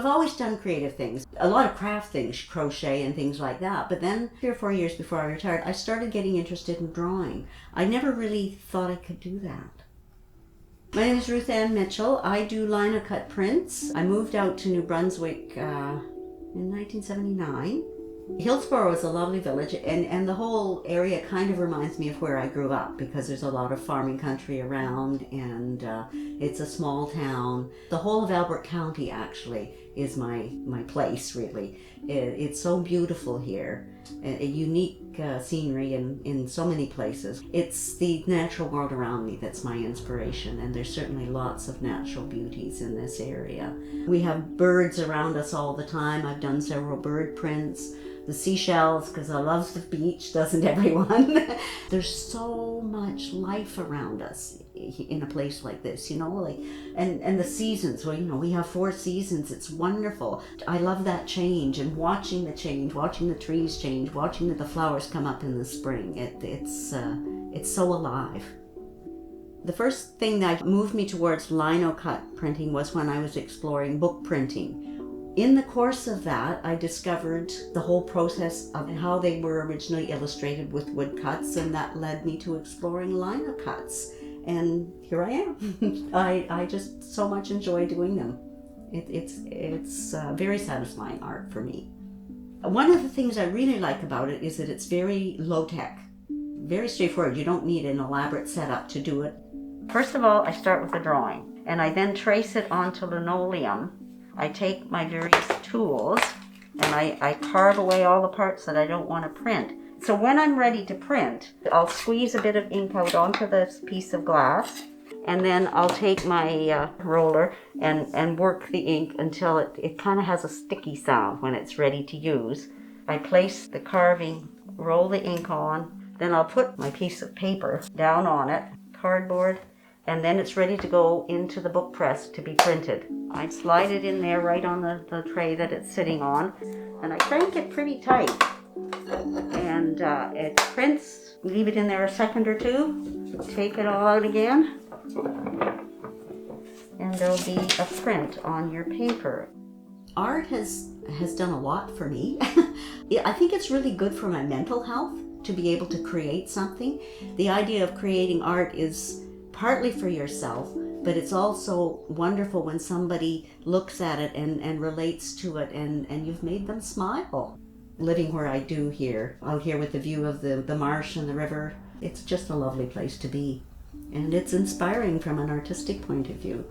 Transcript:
I've always done creative things, a lot of craft things, crochet and things like that. But then 3 or 4 years before I retired, I started getting interested in drawing. I never really thought I could do that. My name is Ruth-Ann Mitchell. I do linocut prints. I moved out to New Brunswick in 1979. Hillsborough is a lovely village, and the whole area kind of reminds me of where I grew up because there's a lot of farming country around, and it's a small town. The whole of Albert County actually is my place, really. It's so beautiful here, a unique scenery in so many places. It's the natural world around me that's my inspiration, and there's certainly lots of natural beauties in this area. We have birds around us all the time. I've done several bird prints. The seashells, because I love the beach, doesn't everyone? There's so much life around us in a place like this, you know, like, and the seasons, well, you know, we have 4 seasons. It's wonderful. I love that change, and watching the change, watching the trees change, watching the flowers come up in the spring. It's so alive. The first thing that moved me towards linocut printing was when I was exploring book printing. In the course of that, I discovered the whole process of how they were originally illustrated with woodcuts, and that led me to exploring linocuts. And here I am. I just so much enjoy doing them. It's very satisfying art for me. One of the things I really like about it is that it's very low-tech, very straightforward. You don't need an elaborate setup to do it. First of all, I start with a drawing, and I then trace it onto linoleum. I take my various tools and I carve away all the parts that I don't want to print. So when I'm ready to print, I'll squeeze a bit of ink out onto this piece of glass, and then I'll take my roller and work the ink until it kind of has a sticky sound when it's ready to use. I place the carving, roll the ink on, then I'll put my piece of paper down on it, cardboard, and then it's ready to go into the book press to be printed. I slide it in there right on the tray that it's sitting on, and I crank it pretty tight. And it prints. Leave it in there a second or two, take it all out again, and there'll be a print on your paper. Art has done a lot for me. I think it's really good for my mental health to be able to create something. The idea of creating art is partly for yourself, but it's also wonderful when somebody looks at it and relates to it, and you've made them smile. Living where I do here, out here with the view of the marsh and the river, it's just a lovely place to be. And it's inspiring from an artistic point of view.